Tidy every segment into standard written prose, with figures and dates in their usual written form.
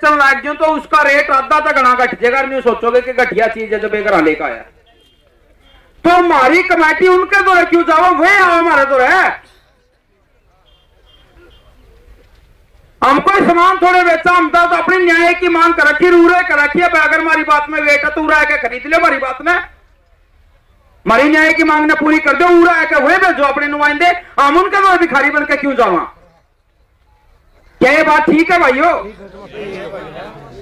बेचने लग जाओ तो उसका रेट आधा तक घना घट जाएगा। नहीं सोचोगे कि घटिया चीज है जब एक घर लेकर आया। तो हमारी कमेटी उनके दौरे क्यों जाओ, वे आओ हमारे दौरे। हम कोई सामान थोड़े बेचा, हम तो अपनी न्याय की मांग कर रखी, रूरे कर रखी है। अगर हमारी बात में वेट है तो उरा के खरीद ले हमारी बात में, हमारी न्याय की मांग ने पूरी कर दो। उरा के हुए भेजो अपने नुमाइंदे, हम उनके दौरे भिखारी बन के क्यों जावा। क्या ये बात ठीक है भाइयों?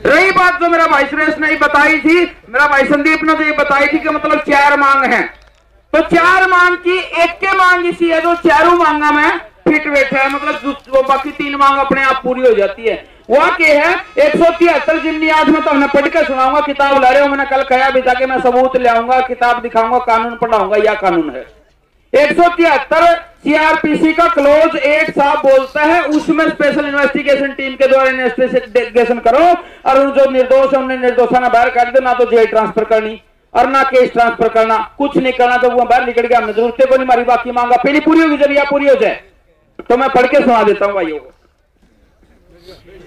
रही बात जो मेरा भाई सुरेश ने बताई थी, मेरा भाई संदीप ने तो ये बताई थी कि मतलब 4 मांग है। तो 4 मांग की एक के मांग इसी है जो चारों मांगा में फिट बैठा है, मतलब वो बाकी 3 मांग अपने आप पूरी हो जाती है। वहां के है 173 जिम्नी आज मैं तो हमने पढ़ के सुनाऊंगा। किताब ला रहे हो, मैंने कल कहा भी था कि मैं सबूत ले आऊंगा, किताब दिखाऊंगा, कानून पढ़ाऊंगा। या कानून है 173 सीआरपीसी का क्लोज 8 साहब बोलता है उसमें स्पेशल इन्वेस्टिगेशन टीम के द्वारा इन्वेस्टिगेशन करो और जो निर्दोष है उन्हें निर्दोषाना बाहर कर दो, ना तो जेल ट्रांसफर करनी और ना केस ट्रांसफर करना, कुछ नहीं करना। तो वो बाहर निकल गया, हमने जरूरत को नहीं, हमारी बाकी मांगा पहली पूरी होगी, जरिया पूरी हो जाए। तो मैं पढ़ के सुना देता हूं भाइयों।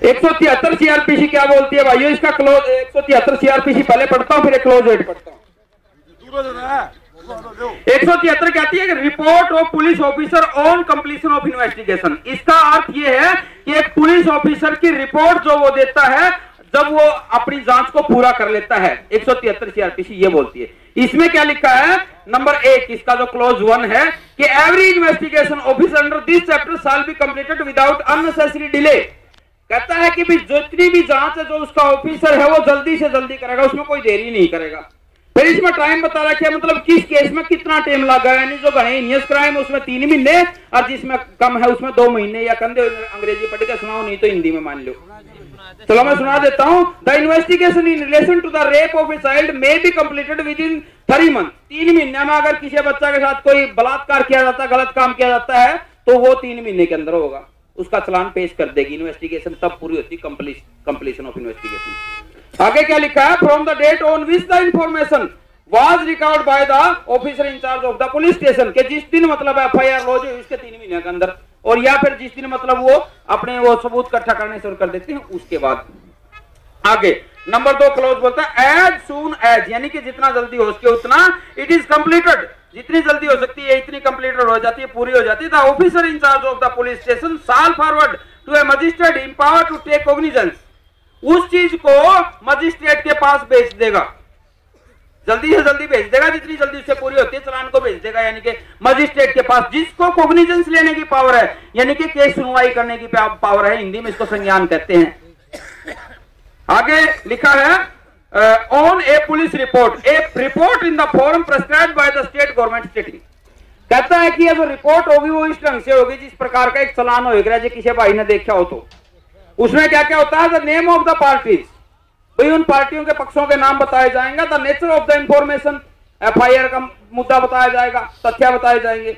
173 सीआरपीसी क्या बोलती है भाइयों, इसका क्लोज 173 सीआरपीसी पहले पढ़ता हूं, फिर एक क्लोज 8 पढ़ता हूं। 173 कहती है कि report of police officer on completion of investigation. इसका अर्थ यह है कि एक पुलिस ऑफिसर की रिपोर्ट जो वो देता है जब वो अपनी जांच को पूरा कर लेता है। 173 सीआरपीसी ये बोलती है। इसमें क्या लिखा है, नंबर 1 इसका जो क्लोज 1 है कि every investigation officer under this chapter shall be completed without unnecessary delay. कहता है कि भी जितनी भी जांच है जो उसका ऑफिसर है वो जल्दी से जल्दी करेगा, उसमें कोई देरी नहीं करेगा। फिर इसमें टाइम बता रखा है, मतलब किस केस में कितना टाइम लगा, यानी जो घने हिनियस क्राइम उसमें 3 महीने और जिसमें कम है उसमें 2 महीने। या कंधे अंग्रेजी पढ़ के सुनाओ, नहीं तो हिंदी में मान लो। चलो मैं सुना देता हूं। The investigation in relation to the rape of a child may be completed within 3 month. 3 महीने में अगर किसी बच्चा के साथ कोई बलात्कार किया जाता है, गलत काम किया जाता है, तो वो 3 महीने के अंदर होगा, उसका चालान पेश कर देगी। इन्वेस्टिगेशन तब पूरी होती कंप्लीशन ऑफ इन्वेस्टिगेशन। आगे क्या लिखा है, from the date on which the information was record by the officer in charge of the police station, के जिस दिन मतलब एफआईआर लॉन्च हुई उसके 3 महीने के अंदर, और या फिर जिस दिन मतलब वो अपने वो सबूत इकट्ठा करने शुरू कर देते हैं उसके बाद। आगे नंबर 2 क्लोज बोलता है एज सून एज, यानी कि जितना जल्दी हो सके उतना, इट इज कंप्लीटेड, जितनी जल्दी हो सकती है इतनी कंप्लीटेड हो जाती है, पूरी हो जाती है। The officer in charge of the police station shall forward to a magistrate empower to take cognizance. उस चीज को मजिस्ट्रेट के पास भेज देगा, जल्दी से जल्दी भेज देगा, जितनी जल्दी उससे पूरी होती है चालान को भेज देगा, यानी कि मजिस्ट्रेट के पास, जिसको कॉग्निजेंस लेने की पावर है, यानी कि केस सुनवाई करने की पावर है, हिंदी में इसको संज्ञान कहते हैं। आगे लिखा है on A police report, A report in the form prescribed by the state government स्टेटिंग। कहता है कि ये जो रिपोर्ट होगी वो इस ढंग से होगी जिस प्रकार का एक चालान होगा, जो किसी भाई ने देखा हो तो उसमें क्या क्या होता है, the name of the parties, भाई उन पार्टियों के पक्षों के नाम बताए जाएंगे, the nature of the information, FIR का मुद्दा बताया जाएगा, तथ्य बताए जाएंगे,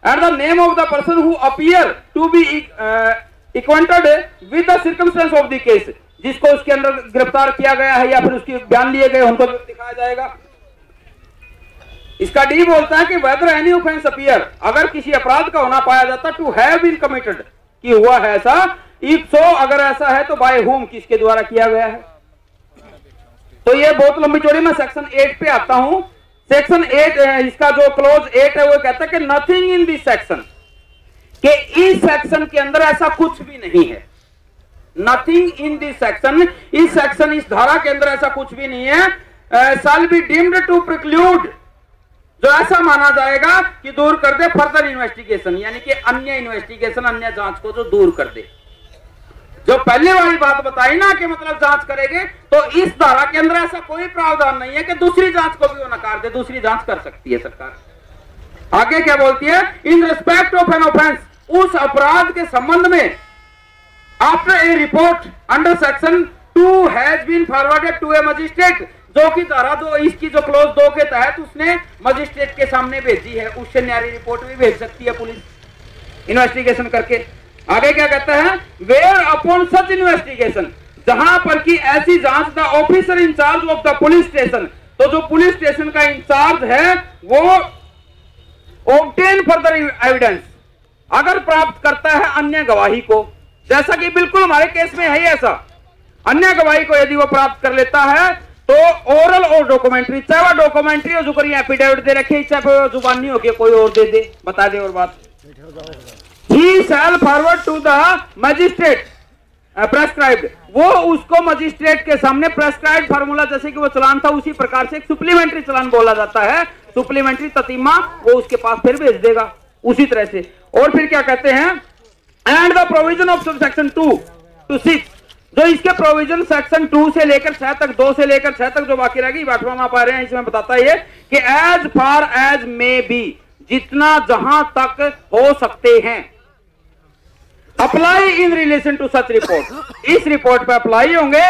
and the name of the person who appear to be acquainted with the circumstance of the case, जिसको उसके अंदर गिरफ्तार किया गया है या फिर उसके बयान लिए गए उनको दिखाया जाएगा। इसका डी बोलता है कि वेदर एनी ऑफेंस अपीयर, अगर किसी अपराध का होना पाया जाता, टू हैव बीन कमिटेड, कि हुआ है ऐसा, इफ सो अगर ऐसा है तो बाय होम, किसके द्वारा किया गया है। तो ये बहुत लंबी चौड़ी, मैं सेक्शन 8 पे आता हूं। सेक्शन 8 इसका जो क्लोज 8 है वो कहता है कि नथिंग इन दिस सेक्शन, कि इस सेक्शन के अंदर ऐसा कुछ भी नहीं है। नथिंग इन दिस सेक्शन, इस सेक्शन इस धारा के अंदर ऐसा कुछ भी नहीं है। Shall be deemed to preclude, जो ऐसा माना जाएगा कि दूर कर दे फर्दर इन्वेस्टिगेशन, यानी कि अन्य इन्वेस्टिगेशन, अन्य जांच को जो दूर कर दे। जो पहले वाली बात बताई ना कि मतलब जांच करेंगे, तो इस धारा के अंदर ऐसा कोई प्रावधान नहीं है कि दूसरी जांच को भी वो नकार दे, दूसरी जांच कर सकती है सरकार। आगे क्या बोलती है, in respect of an offence, उस अपराध के संबंध में, after a report under section 2 has been forwarded to a magistrate, जो कि धारा 2 इसकी जो क्लोज 2 के तहत उसने मजिस्ट्रेट के सामने भेजी है, उससे न्यारी रिपोर्ट भी भेज सकती है पुलिस इन्वेस्टिगेशन करके। आगे क्या कहता है, वेयर अपॉन सच इन्वेस्टिगेशन, जहां पर की ऐसी जांच, the officer in charge of the police station, तो जो पुलिस स्टेशन का इंचार्ज है वो ऑब्टेन फर्दर एविडेंस, अगर प्राप्त करता है अन्य गवाही को, जैसा कि बिल्कुल हमारे केस में है ऐसा, अन्य गवाही को यदि वो प्राप्त कर लेता है तो ओरल और डॉक्यूमेंट्री, चाहे वो डॉक्यूमेंट्री हो जो करी एफिडेविट दे रखे, चाहे वो जुबानी हो कोई और दे बता दे। और बात ही shall forward to the magistrate prescribed, वो उसको मजिस्ट्रेट के सामने प्रेस्क्राइब्ड फार्मूला जैसे कि वो चलान था उसी प्रकार से एक सुप्लीमेंट्री चलान बोला जाता है, सुप्लीमेंट्री ततीमा वो उसके पास फिर भेज देगा उसी तरह से। और फिर क्या कहते हैं, and the provision of section 2 to 6, जो इसके प्रोविजन सेक्शन 2 से लेकर 6 तक, 2 से लेकर 6 तक जो बाकी रहेगी 8वां आप आ रहे हैं, इसमें बताता है कि as far as may be, जितना जहां तक हो सकते हैं, apply in relation to such report, इस रिपोर्ट पे अप्लाई होंगे,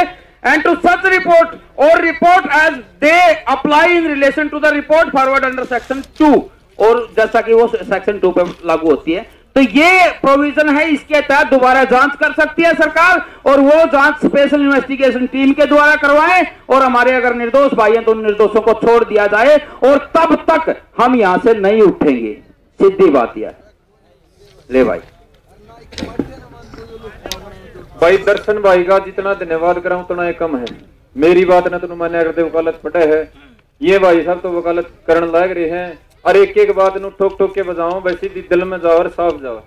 एंड टू सच रिपोर्ट और report as they apply in relation to the report forward under section 2, और जैसा कि वो सेक्शन 2 पे लागू होती है। तो ये प्रोविजन है, इसके तहत दोबारा जांच कर सकती है सरकार, और वो जांच स्पेशल इन्वेस्टिगेशन टीम के द्वारा करवाएं, और हमारे अगर निर्दोष भाई हैं तो उन निर्दोषों को छोड़ दिया जाए, और तब तक हम यहां से नहीं उठेंगे। सीधी बात यह ले भाई। भाई दर्शन भाई का जितना धन्यवाद कराऊं उतना कम है। मेरी बात ना तो मैंने अगर वकालत पढ़े है, ये भाई साहब तो वकालत करने लग रहे हैं, और एक एक बात नु ठोक ठोक के बजाओ, वैसे भी दिल में जाओ और साफ जाओ।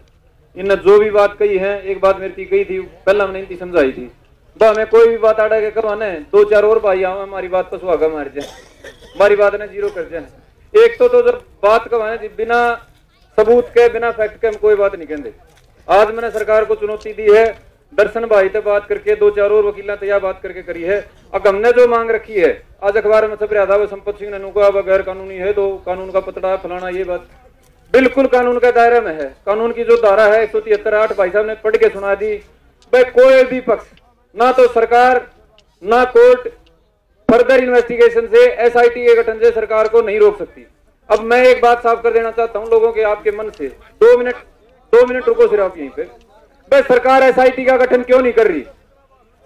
इनने जो भी बात कही है, एक बात मेरी कही थी पहला मैंने इनकी समझाई थी, हमें कोई भी बात आड़ा के करवाने 2-4 और भाई आओ हमारी बात पर सुहागा मार जाए, हमारी बात ने जीरो कर जाए। एक तो जब बात करवाने बिना सबूत के, बिना फैक्ट के हम कोई बात नहीं कहते। आज मैंने सरकार को चुनौती दी है, दर्शन भाई से बात करके 2-4 और वकील तैयार बात करके करी है। अब हमने जो मांग रखी है, आज अखबार में सब रहा था, वो संपत सिंह ननू का गैर कानूनी है, तो कानून का पतड़ा फलाना, ये बात बिल्कुल कानून के दायरे में है। कानून की जो धारा है 173(8) भाई साहब ने पढ़ के सुना दी। भाई कोई भी पक्ष, ना तो सरकार ना कोर्ट, फर्दर इन्वेस्टिगेशन से SIT के गठन से सरकार को नहीं रोक सकती। अब मैं एक बात साफ कर देना चाहता हूं लोगों के, आपके मन से, 2 मिनट रुको सिर्फ यहीं पे। भाई सरकार SIT का गठन क्यों नहीं कर रही?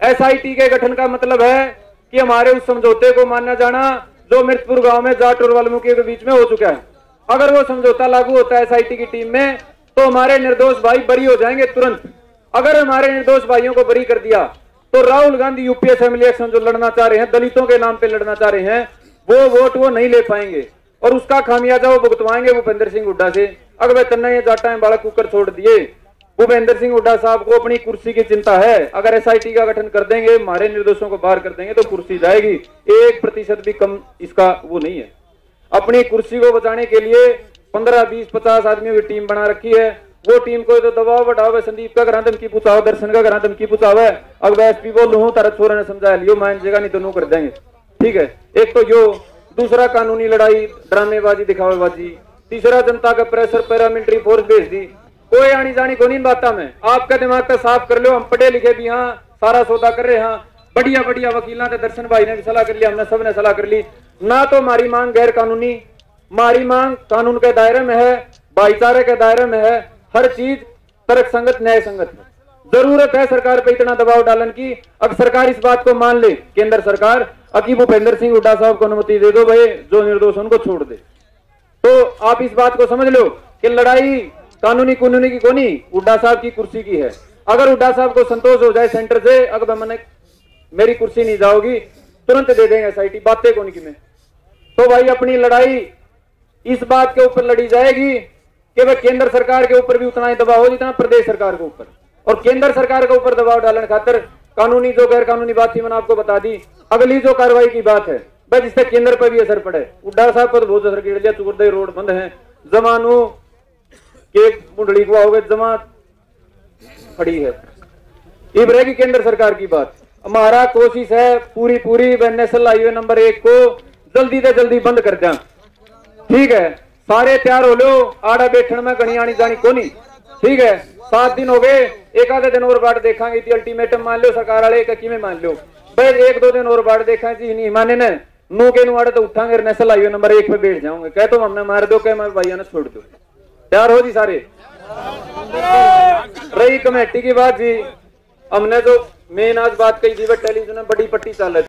SIT के गठन का मतलब है कि हमारे उस समझौते को माना जाना जो मिर्चपुर गांव में जाट और वाल्मीकि के बीच में हो चुका है। अगर वो समझौता लागू होता है SIT की टीम में, तो हमारे निर्दोष भाई बरी हो जाएंगे तुरंत। अगर हमारे निर्दोष भाइयों को बरी कर दिया तो Rahul Gandhi UP assembly election जो लड़ना चाह रहे हैं, दलितों के नाम पे लड़ना चाह रहे हैं, वो वोट वो नहीं ले पाएंगे, और उसका खामियाजा वो भुगतवाएंगे भूपेंद्र सिंह हुड्डा से। अगर वह तन्ना ये जाटा है बालक कुकर छोड़ दिए, भूपेंद्र सिंह हुड्डा साहब को अपनी कुर्सी की चिंता है। अगर SIT का गठन कर देंगे, हमारे निर्दोषों को बाहर कर देंगे, तो कुर्सी जाएगी। 1% भी कम इसका वो नहीं है। अपनी कुर्सी को बचाने के लिए 15, 20, 50 आदमियों की टीम बना रखी है। वो टीम को तो दबाव बढ़ाओ, संदीप का घर धमकी पूछाओ, दर्शन का घर धमकी पूछाओ है। अब मैं SP बोल लूँ, तारा छोरा ने समझाया लियो, मान जगह नहीं तो नू कर देंगे। ठीक है, एक तो यो, दूसरा कानूनी लड़ाई, ड्रामेबाजी, दिखावेबाजी, तीसरा जनता का प्रेशर, पैरामिलिट्री फोर्स भेज दी। कोई आनी जानी को नहीं बात में। आपका दिमाग का साफ कर लो। हम पढ़े लिखे भी हाँ, सारा सौदा कर रहे हैं, बढ़िया बढ़िया वकीलों ने, दर्शन भाई ने भी सलाह कर लिया, हमने सब ने सलाह कर ली। ना तो हमारी मांग गैर कानूनी, हमारी मांग कानून के दायरे में है, भाईचारे के दायरे में है, हर चीज तर्क संगत, न्याय संगत है। जरूरत है सरकार पे इतना दबाव डालन की। अब सरकार इस बात को मान ले, केंद्र सरकार, अकी भूपेंद्र सिंह हुड्डा साहब को अनुमति दे दो, भाई जो निर्दोष उनको छोड़ दे। तो आप इस बात को समझ लो कि लड़ाई कानूनी कानूनी की कोनी, हुड्डा साहब की कुर्सी की है। अगर हुड्डा साहब को संतोष हो जाए सेंटर से, अगर मैंने मेरी कुर्सी नहीं जाओगी, तुरंत दे देंगे SIT, बातें कौन की में। तो भाई अपनी लड़ाई इस बात के ऊपर लड़ी जाएगी कि वह केंद्र सरकार के ऊपर भी उतना ही दबाव हो जितना प्रदेश सरकार के ऊपर, और केंद्र सरकार के ऊपर दबाव डालने खातिर कानूनी जो गैर कानूनी बात थी मैंने आपको बता दी। अगली जो कार्रवाई की बात है भाई, जिससे केंद्र पर भी असर पड़े। हुड्डा साहब पर बहुत असर गिर लिया, चुकुरदई रोड बंद है, जमानू के मुंडली को आओगे, जमा खड़ी है। इब रहेगी केंद्र सरकार की बात। हमारा कोशिश है पूरी नेशनल हाईवे नंबर 1 को जल्दी से जल्दी बंद कर दें। ठीक है, सारे तैयार हो लो, आड़ा बैठन में गणी आनी जानी को नहीं। ठीक है, 7 दिन हो गए, एक आधे दिन और बाट देखांगे, अल्टीमेटम मान लो सरकार वाले कि में मान लो भाई, 1-2 दिन और बाट देखा जी, नहीं माने ने नू के नु आड़े तो उठांगे, नेशनल हाईवे नंबर 1 पे बैठ जाऊंगे। कह तो हमने मार दो, कह मैं भैया ने छोड़ दो। तैयार हो जी सारे? रही कमेटी की बात जी, हमने जो मेन आज बात कही थी, टेलीविजन में बड़ी पट्टी चल रही।